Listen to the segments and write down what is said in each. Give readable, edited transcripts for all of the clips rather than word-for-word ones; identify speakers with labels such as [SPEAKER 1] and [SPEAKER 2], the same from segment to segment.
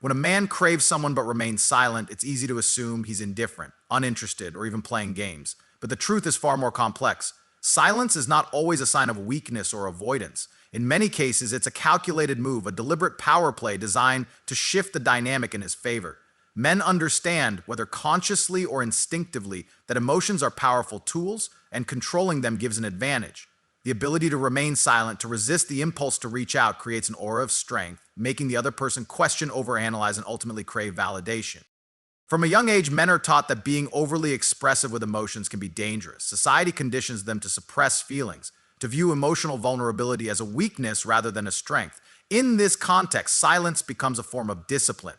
[SPEAKER 1] When a man craves someone but remains silent, it's easy to assume he's indifferent, uninterested, or even playing games. But the truth is far more complex. Silence is not always a sign of weakness or avoidance. In many cases, it's a calculated move, a deliberate power play designed to shift the dynamic in his favor. Men understand, whether consciously or instinctively, that emotions are powerful tools, and controlling them gives an advantage. The ability to remain silent, to resist the impulse to reach out, creates an aura of strength, making the other person question, overanalyze, and ultimately crave validation. From a young age, men are taught that being overly expressive with emotions can be dangerous. Society conditions them to suppress feelings, to view emotional vulnerability as a weakness rather than a strength. In this context, silence becomes a form of discipline.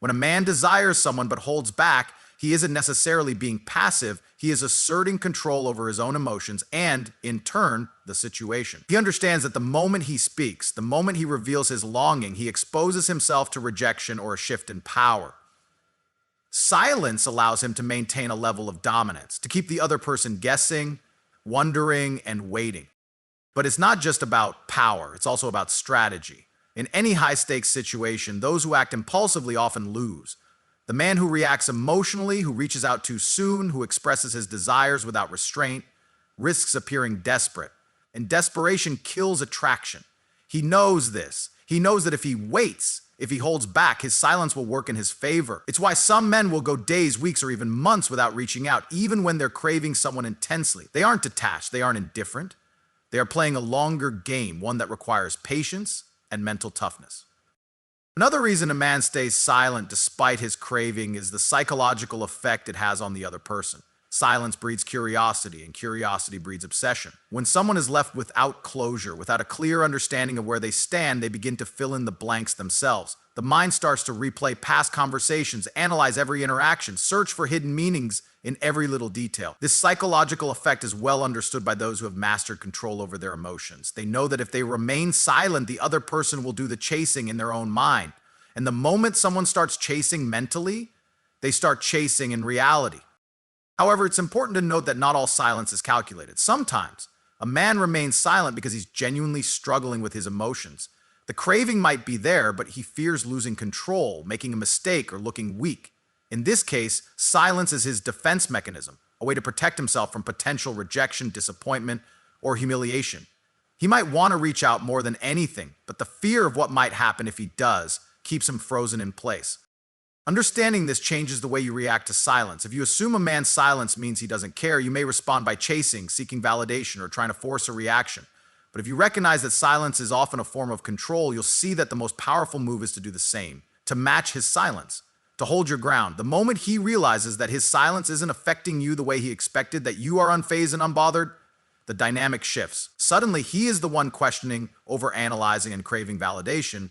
[SPEAKER 1] When a man desires someone but holds back, he isn't necessarily being passive, he is asserting control over his own emotions and, in turn, the situation. He understands that the moment he speaks, the moment he reveals his longing, he exposes himself to rejection or a shift in power. Silence allows him to maintain a level of dominance, to keep the other person guessing, wondering, and waiting. But it's not just about power, it's also about strategy. In any high-stakes situation, those who act impulsively often lose. The man who reacts emotionally, who reaches out too soon, who expresses his desires without restraint, risks appearing desperate. And desperation kills attraction. He knows this. He knows that if he waits, if he holds back, his silence will work in his favor. It's why some men will go days, weeks, or even months without reaching out, even when they're craving someone intensely. They aren't detached. They aren't indifferent. They are playing a longer game, one that requires patience and mental toughness. Another reason a man stays silent despite his craving is the psychological effect it has on the other person. Silence breeds curiosity, and curiosity breeds obsession. When someone is left without closure, without a clear understanding of where they stand, they begin to fill in the blanks themselves. The mind starts to replay past conversations, analyze every interaction, search for hidden meanings in every little detail. This psychological effect is well understood by those who have mastered control over their emotions. They know that if they remain silent, the other person will do the chasing in their own mind. And the moment someone starts chasing mentally, they start chasing in reality. However, it's important to note that not all silence is calculated. Sometimes, a man remains silent because he's genuinely struggling with his emotions. The craving might be there, but he fears losing control, making a mistake, or looking weak. In this case, silence is his defense mechanism, a way to protect himself from potential rejection, disappointment, or humiliation. He might want to reach out more than anything, but the fear of what might happen if he does keeps him frozen in place. Understanding this changes the way you react to silence. If you assume a man's silence means he doesn't care, you may respond by chasing, seeking validation, or trying to force a reaction. But if you recognize that silence is often a form of control, you'll see that the most powerful move is to do the same, to match his silence, to hold your ground. The moment he realizes that his silence isn't affecting you the way he expected, that you are unfazed and unbothered, the dynamic shifts. Suddenly, he is the one questioning, overanalyzing, and craving validation.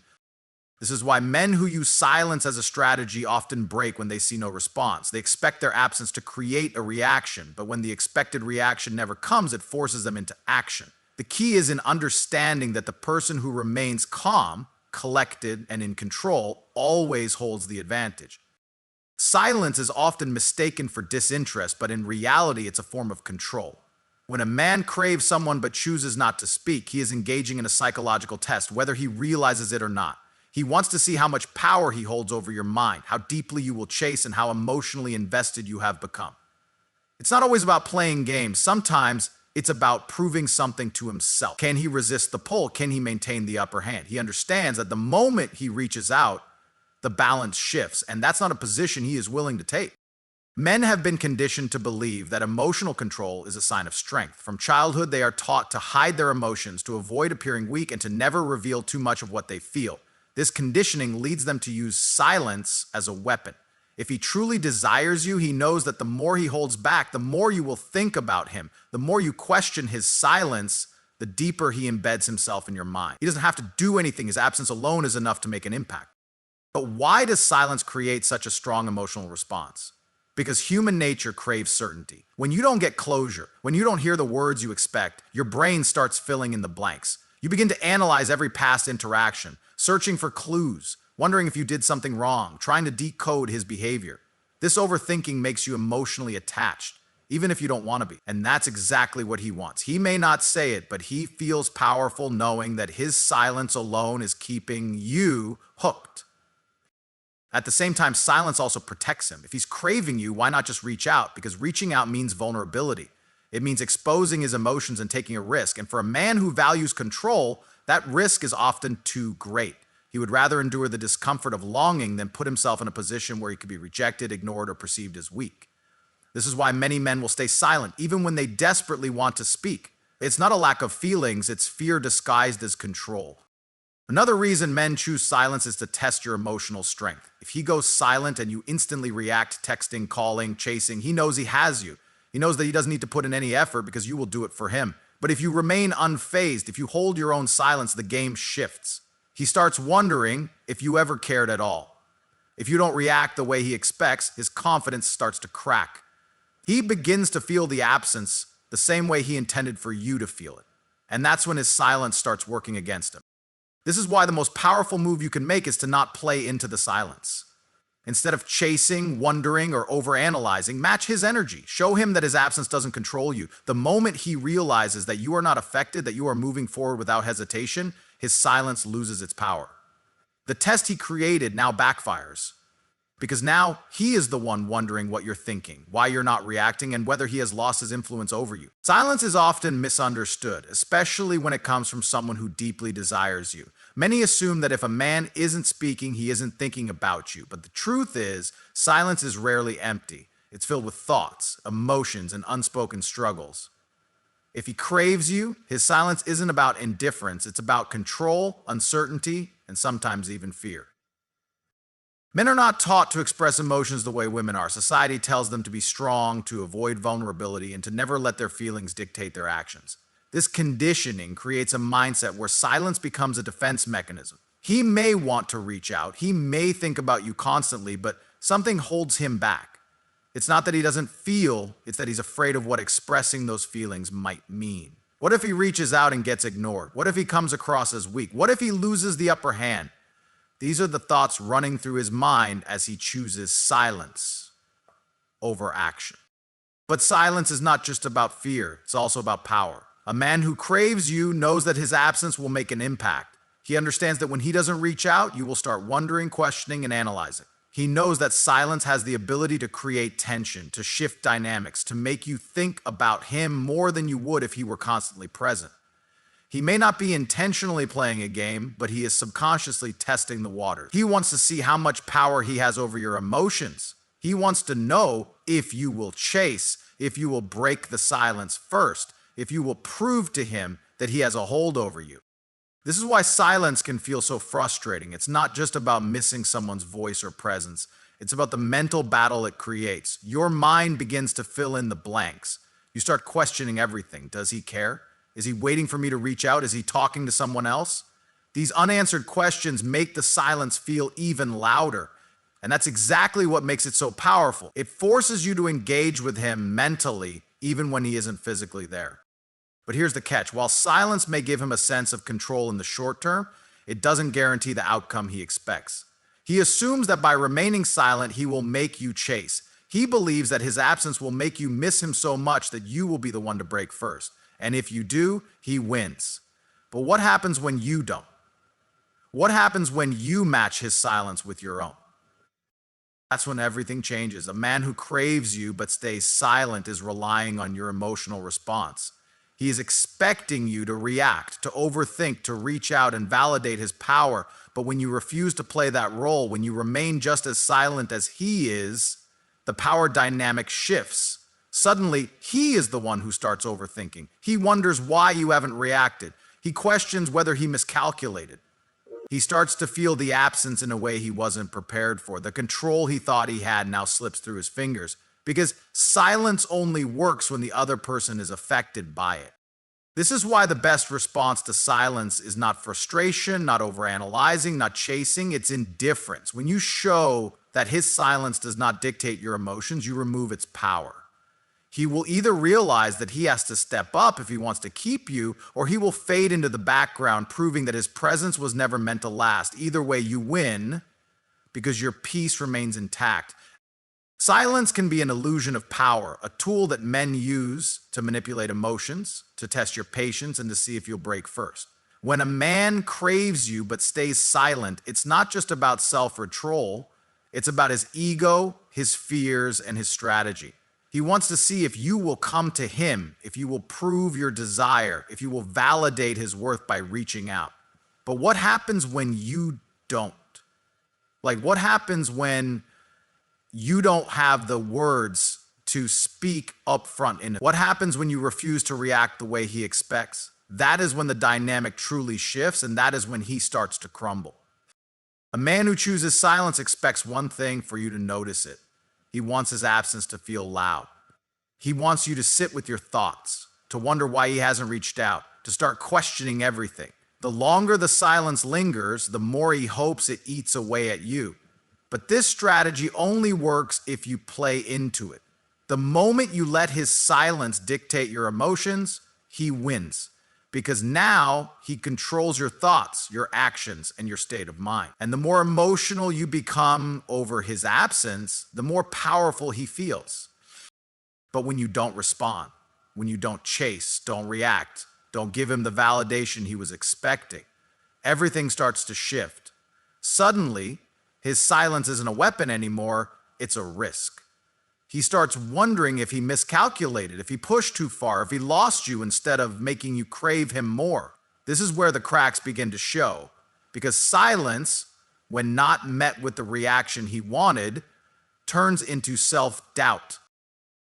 [SPEAKER 1] This is why men who use silence as a strategy often break when they see no response. They expect their absence to create a reaction, but when the expected reaction never comes, it forces them into action. The key is in understanding that the person who remains calm, collected, and in control always holds the advantage. Silence is often mistaken for disinterest, but in reality, it's a form of control. When a man craves someone but chooses not to speak, he is engaging in a psychological test, whether he realizes it or not. He wants to see how much power he holds over your mind, how deeply you will chase, and how emotionally invested you have become. It's not always about playing games. Sometimes it's about proving something to himself. Can he resist the pull? Can he maintain the upper hand? He understands that the moment he reaches out, the balance shifts, and that's not a position he is willing to take. Men have been conditioned to believe that emotional control is a sign of strength. From childhood, they are taught to hide their emotions, to avoid appearing weak, and to never reveal too much of what they feel. This conditioning leads them to use silence as a weapon. If he truly desires you, he knows that the more he holds back, the more you will think about him. The more you question his silence, the deeper he embeds himself in your mind. He doesn't have to do anything. His absence alone is enough to make an impact. But why does silence create such a strong emotional response? Because human nature craves certainty. When you don't get closure, when you don't hear the words you expect, your brain starts filling in the blanks. You begin to analyze every past interaction, searching for clues, wondering if you did something wrong, trying to decode his behavior. This overthinking makes you emotionally attached, even if you don't want to be. And that's exactly what he wants. He may not say it, but he feels powerful knowing that his silence alone is keeping you hooked. At the same time, silence also protects him. If he's craving you, why not just reach out? Because reaching out means vulnerability. It means exposing his emotions and taking a risk. And for a man who values control, that risk is often too great. He would rather endure the discomfort of longing than put himself in a position where he could be rejected, ignored, or perceived as weak. This is why many men will stay silent, even when they desperately want to speak. It's not a lack of feelings, it's fear disguised as control. Another reason men choose silence is to test your emotional strength. If he goes silent and you instantly react, texting, calling, chasing, he knows he has you. He knows that he doesn't need to put in any effort because you will do it for him. But if you remain unfazed, if you hold your own silence, the game shifts. He starts wondering if you ever cared at all. If you don't react the way he expects, his confidence starts to crack. He begins to feel the absence the same way he intended for you to feel it. And that's when his silence starts working against him. This is why the most powerful move you can make is to not play into the silence. Instead of chasing, wondering, or overanalyzing, match his energy. Show him that his absence doesn't control you. The moment he realizes that you are not affected, that you are moving forward without hesitation, his silence loses its power. The test he created now backfires. Because now he is the one wondering what you're thinking, why you're not reacting, and whether he has lost his influence over you. Silence is often misunderstood, especially when it comes from someone who deeply desires you. Many assume that if a man isn't speaking, he isn't thinking about you. But the truth is, silence is rarely empty. It's filled with thoughts, emotions, and unspoken struggles. If he craves you, his silence isn't about indifference. It's about control, uncertainty, and sometimes even fear. Men are not taught to express emotions the way women are. Society tells them to be strong, to avoid vulnerability, and to never let their feelings dictate their actions. This conditioning creates a mindset where silence becomes a defense mechanism. He may want to reach out, he may think about you constantly, but something holds him back. It's not that he doesn't feel, it's that he's afraid of what expressing those feelings might mean. What if he reaches out and gets ignored? What if he comes across as weak? What if he loses the upper hand? These are the thoughts running through his mind as he chooses silence over action. But silence is not just about fear, it's also about power. A man who craves you knows that his absence will make an impact. He understands that when he doesn't reach out, you will start wondering, questioning, and analyzing. He knows that silence has the ability to create tension, to shift dynamics, to make you think about him more than you would if he were constantly present. He may not be intentionally playing a game, but he is subconsciously testing the waters. He wants to see how much power he has over your emotions. He wants to know if you will chase, if you will break the silence first, if you will prove to him that he has a hold over you. This is why silence can feel so frustrating. It's not just about missing someone's voice or presence. It's about the mental battle it creates. Your mind begins to fill in the blanks. You start questioning everything. Does he care? Is he waiting for me to reach out? Is he talking to someone else? These unanswered questions make the silence feel even louder. And that's exactly what makes it so powerful. It forces you to engage with him mentally, even when he isn't physically there. But here's the catch. While silence may give him a sense of control in the short term, it doesn't guarantee the outcome he expects. He assumes that by remaining silent, he will make you chase. He believes that his absence will make you miss him so much that you will be the one to break first. And if you do, he wins. But what happens when you don't? What happens when you match his silence with your own? That's when everything changes. A man who craves you but stays silent is relying on your emotional response. He is expecting you to react, to overthink, to reach out and validate his power. But when you refuse to play that role, when you remain just as silent as he is, the power dynamic shifts. Suddenly, he is the one who starts overthinking. He wonders why you haven't reacted. He questions whether he miscalculated. He starts to feel the absence in a way he wasn't prepared for. The control he thought he had now slips through his fingers, because silence only works when the other person is affected by it. This is why the best response to silence is not frustration, not overanalyzing, not chasing, it's indifference. When you show that his silence does not dictate your emotions, you remove its power. He will either realize that he has to step up if he wants to keep you, or he will fade into the background, proving that his presence was never meant to last. Either way, you win because your peace remains intact. Silence can be an illusion of power, a tool that men use to manipulate emotions, to test your patience, and to see if you'll break first. When a man craves you but stays silent, it's not just about self-control, It's about his ego, his fears, and his strategy. He wants to see if you will come to him, if you will prove your desire, if you will validate his worth by reaching out. But what happens when you don't? Like, what happens when you don't have the words to speak up front in it? What happens when you refuse to react the way he expects? That is when the dynamic truly shifts, and that is when he starts to crumble. A man who chooses silence expects one thing: for you to notice it. He wants his absence to feel loud. He wants you to sit with your thoughts, to wonder why he hasn't reached out, to start questioning everything. The longer the silence lingers, the more he hopes it eats away at you. But this strategy only works if you play into it. The moment you let his silence dictate your emotions, he wins. Because now he controls your thoughts, your actions, and your state of mind. And the more emotional you become over his absence, the more powerful he feels. But when you don't respond, when you don't chase, don't react, don't give him the validation he was expecting, everything starts to shift. Suddenly, his silence isn't a weapon anymore, it's a risk. He starts wondering if he miscalculated, if he pushed too far, if he lost you instead of making you crave him more. This is where the cracks begin to show, because silence, when not met with the reaction he wanted, turns into self-doubt.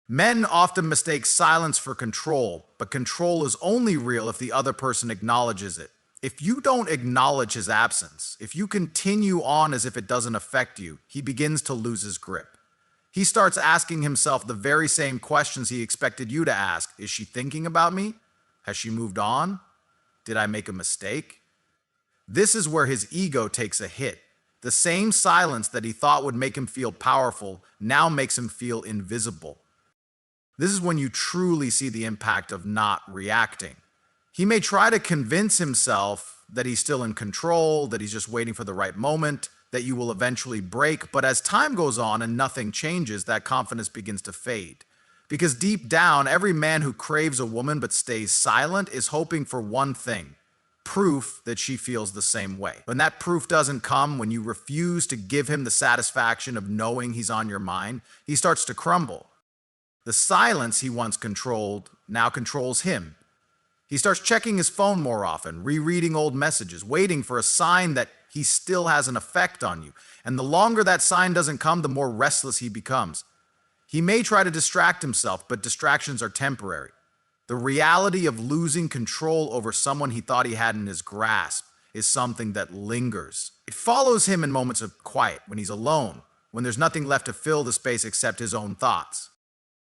[SPEAKER 1] Men often mistake silence for control, but control is only real if the other person acknowledges it. If you don't acknowledge his absence, if you continue on as if it doesn't affect you, he begins to lose his grip. He starts asking himself the very same questions he expected you to ask. Is she thinking about me? Has she moved on? Did I make a mistake? This is where his ego takes a hit. The same silence that he thought would make him feel powerful now makes him feel invisible. This is when you truly see the impact of not reacting. He may try to convince himself that he's still in control, that he's just waiting for the right moment, that you will eventually break. But as time goes on and nothing changes, that confidence begins to fade. Because deep down, every man who craves a woman but stays silent is hoping for one thing: proof that she feels the same way. When that proof doesn't come, when you refuse to give him the satisfaction of knowing he's on your mind, he starts to crumble. The silence he once controlled now controls him. He starts checking his phone more often, rereading old messages, waiting for a sign that he still has an effect on you. And the longer that sign doesn't come, the more restless he becomes. He may try to distract himself, but distractions are temporary. The reality of losing control over someone he thought he had in his grasp is something that lingers. It follows him in moments of quiet, when he's alone, when there's nothing left to fill the space except his own thoughts.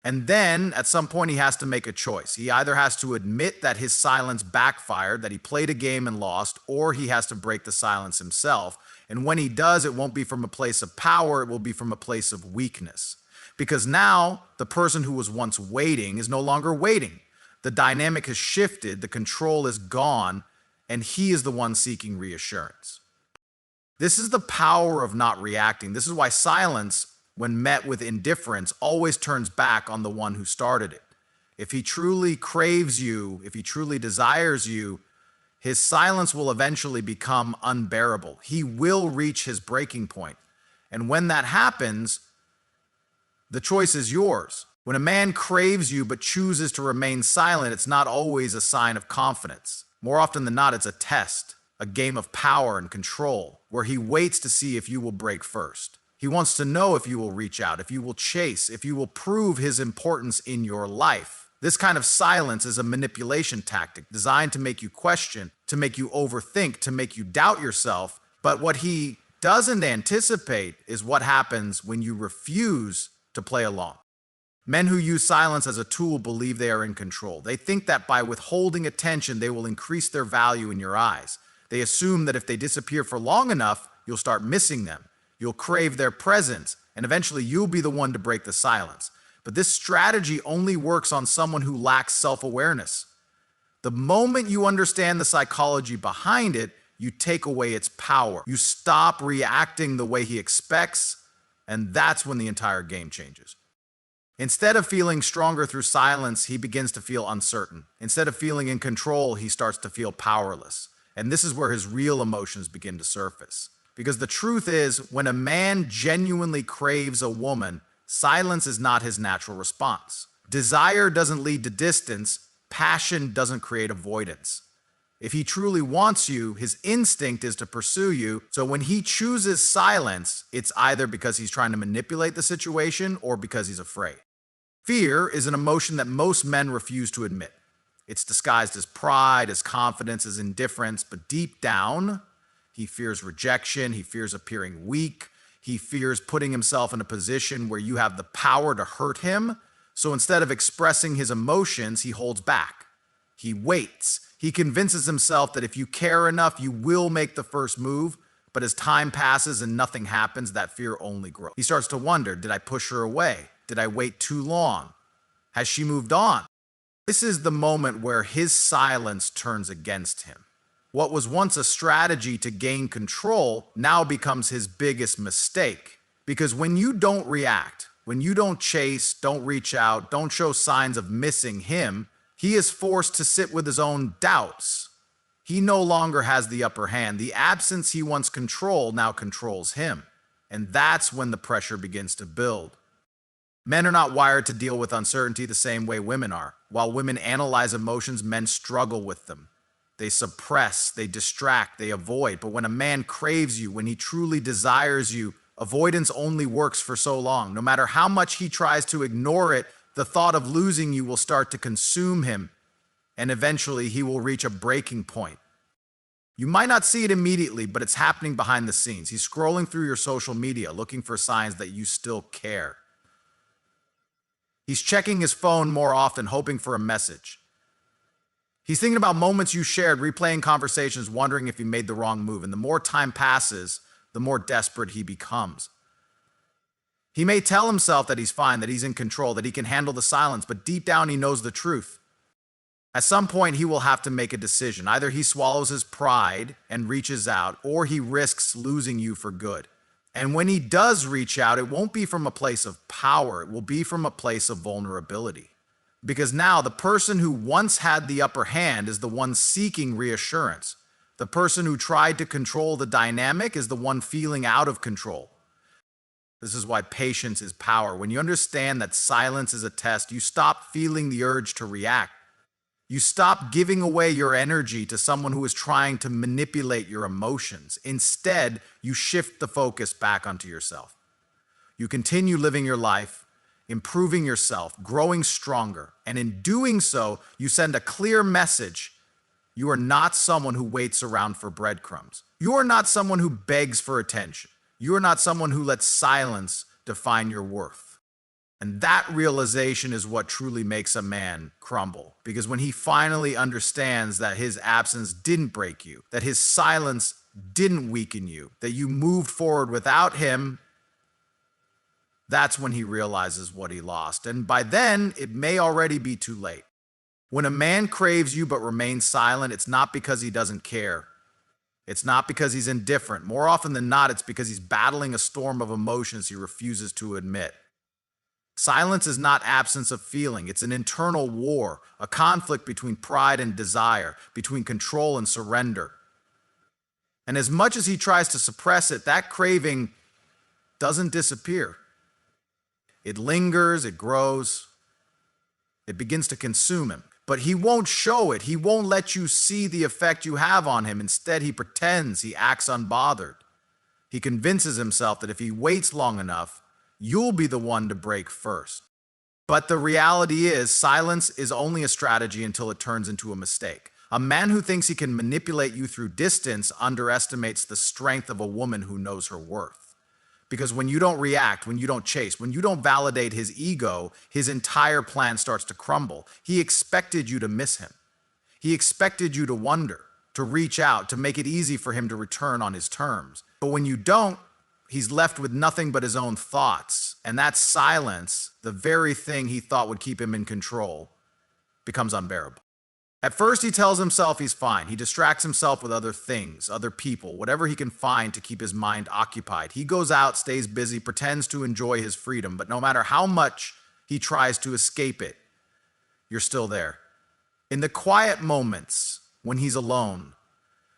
[SPEAKER 1] And then, at some point, he has to make a choice. He either has to admit that his silence backfired, that he played a game and lost, or he has to break the silence himself. And when he does, it won't be from a place of power, it will be from a place of weakness. Because now, the person who was once waiting is no longer waiting. The dynamic has shifted, the control is gone, and he is the one seeking reassurance. This is the power of not reacting. This is why silence, when met with indifference, always turns back on the one who started it. If he truly craves you, if he truly desires you, his silence will eventually become unbearable. He will reach his breaking point. And when that happens, the choice is yours. When a man craves you but chooses to remain silent, it's not always a sign of confidence. More often than not, it's a test, a game of power and control, where he waits to see if you will break first. He wants to know if you will reach out, if you will chase, if you will prove his importance in your life. This kind of silence is a manipulation tactic designed to make you question, to make you overthink, to make you doubt yourself. But what he doesn't anticipate is what happens when you refuse to play along. Men who use silence as a tool believe they are in control. They think that by withholding attention, they will increase their value in your eyes. They assume that if they disappear for long enough, you'll start missing them. You'll crave their presence, and eventually you'll be the one to break the silence. But this strategy only works on someone who lacks self-awareness. The moment you understand the psychology behind it, you take away its power. You stop reacting the way he expects, and that's when the entire game changes. Instead of feeling stronger through silence, he begins to feel uncertain. Instead of feeling in control, he starts to feel powerless. And this is where his real emotions begin to surface. Because the truth is, when a man genuinely craves a woman, silence is not his natural response. Desire doesn't lead to distance, passion doesn't create avoidance. If he truly wants you, his instinct is to pursue you. So when he chooses silence, it's either because he's trying to manipulate the situation or because he's afraid. Fear is an emotion that most men refuse to admit. It's disguised as pride, as confidence, as indifference, but deep down, he fears rejection, he fears appearing weak, he fears putting himself in a position where you have the power to hurt him. So instead of expressing his emotions, he holds back. He waits. He convinces himself that if you care enough, you will make the first move. But as time passes and nothing happens, that fear only grows. He starts to wonder, did I push her away? Did I wait too long? Has she moved on? This is the moment where his silence turns against him. What was once a strategy to gain control now becomes his biggest mistake. Because when you don't react, when you don't chase, don't reach out, don't show signs of missing him, he is forced to sit with his own doubts. He no longer has the upper hand. The absence he once controlled now controls him. And that's when the pressure begins to build. Men are not wired to deal with uncertainty the same way women are. While women analyze emotions, men struggle with them. They suppress, they distract, they avoid. But when a man craves you, when he truly desires you, avoidance only works for so long. No matter how much he tries to ignore it, the thought of losing you will start to consume him, and eventually he will reach a breaking point. You might not see it immediately, but it's happening behind the scenes. He's scrolling through your social media, looking for signs that you still care. He's checking his phone more often, hoping for a message. He's thinking about moments you shared, replaying conversations, wondering if he made the wrong move. And the more time passes, the more desperate he becomes. He may tell himself that he's fine, that he's in control, that he can handle the silence, but deep down he knows the truth. At some point, he will have to make a decision. Either he swallows his pride and reaches out, or he risks losing you for good. And when he does reach out, it won't be from a place of power. It will be from a place of vulnerability. Because now the person who once had the upper hand is the one seeking reassurance. The person who tried to control the dynamic is the one feeling out of control. This is why patience is power. When you understand that silence is a test, you stop feeling the urge to react. You stop giving away your energy to someone who is trying to manipulate your emotions. Instead, you shift the focus back onto yourself. You continue living your life, improving yourself, growing stronger. And in doing so, you send a clear message. You are not someone who waits around for breadcrumbs. You are not someone who begs for attention. You are not someone who lets silence define your worth. And that realization is what truly makes a man crumble. Because when he finally understands that his absence didn't break you, that his silence didn't weaken you, that you moved forward without him, that's when he realizes what he lost. And by then, it may already be too late. When a man craves you but remains silent, it's not because he doesn't care. It's not because he's indifferent. More often than not, it's because he's battling a storm of emotions he refuses to admit. Silence is not absence of feeling. It's an internal war, a conflict between pride and desire, between control and surrender. And as much as he tries to suppress it, that craving doesn't disappear. It lingers, it grows, it begins to consume him. But he won't show it. He won't let you see the effect you have on him. Instead, he pretends, he acts unbothered. He convinces himself that if he waits long enough, you'll be the one to break first. But the reality is, silence is only a strategy until it turns into a mistake. A man who thinks he can manipulate you through distance underestimates the strength of a woman who knows her worth. Because when you don't react, when you don't chase, when you don't validate his ego, his entire plan starts to crumble. He expected you to miss him. He expected you to wonder, to reach out, to make it easy for him to return on his terms. But when you don't, he's left with nothing but his own thoughts. And that silence, the very thing he thought would keep him in control, becomes unbearable. At first, he tells himself he's fine. He distracts himself with other things, other people, whatever he can find to keep his mind occupied. He goes out, stays busy, pretends to enjoy his freedom, but no matter how much he tries to escape it, you're still there. In the quiet moments, when he's alone,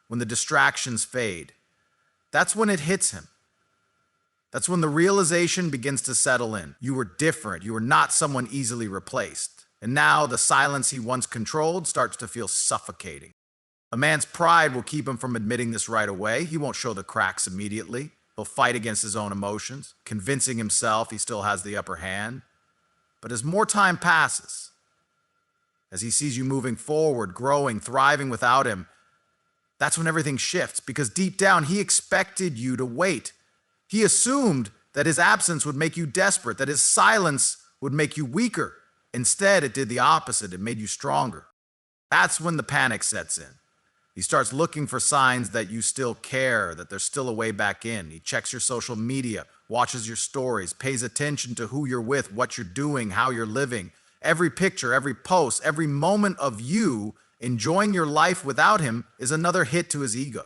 [SPEAKER 1] when the distractions fade, That's when it hits him. That's when the realization begins to settle in. You were different. You were not someone easily replaced. And now the silence he once controlled starts to feel suffocating. A man's pride will keep him from admitting this right away. He won't show the cracks immediately. He'll fight against his own emotions, convincing himself he still has the upper hand. But as more time passes, as he sees you moving forward, growing, thriving without him, that's when everything shifts, because deep down he expected you to wait. He assumed that his absence would make you desperate, that his silence would make you weaker. Instead, it did the opposite. It made you stronger. That's when the panic sets in. He starts looking for signs that you still care, that there's still a way back in. He checks your social media, watches your stories, pays attention to who you're with, what you're doing, how you're living. Every picture, every post, every moment of you enjoying your life without him is another hit to his ego.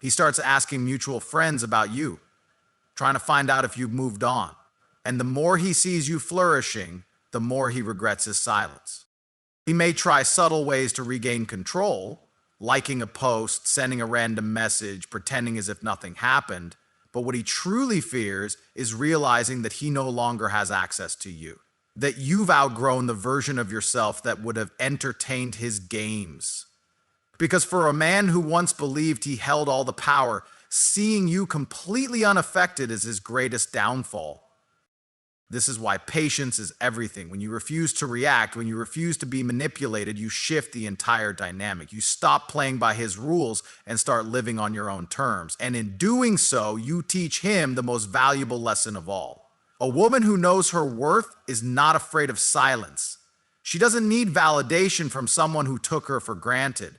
[SPEAKER 1] He starts asking mutual friends about you, trying to find out if you've moved on. And the more he sees you flourishing, the more he regrets his silence. He may try subtle ways to regain control, liking a post, sending a random message, pretending as if nothing happened. But what he truly fears is realizing that he no longer has access to you, that you've outgrown the version of yourself that would have entertained his games. Because for a man who once believed he held all the power, seeing you completely unaffected is his greatest downfall. This is why patience is everything. When you refuse to react, when you refuse to be manipulated, you shift the entire dynamic. You stop playing by his rules and start living on your own terms. And in doing so, you teach him the most valuable lesson of all. A woman who knows her worth is not afraid of silence. She doesn't need validation from someone who took her for granted.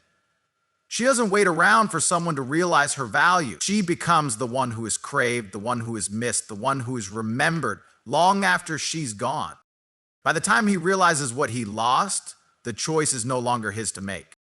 [SPEAKER 1] She doesn't wait around for someone to realize her value. She becomes the one who is craved, the one who is missed, the one who is remembered long after she's gone. By the time he realizes what he lost, the choice is no longer his to make.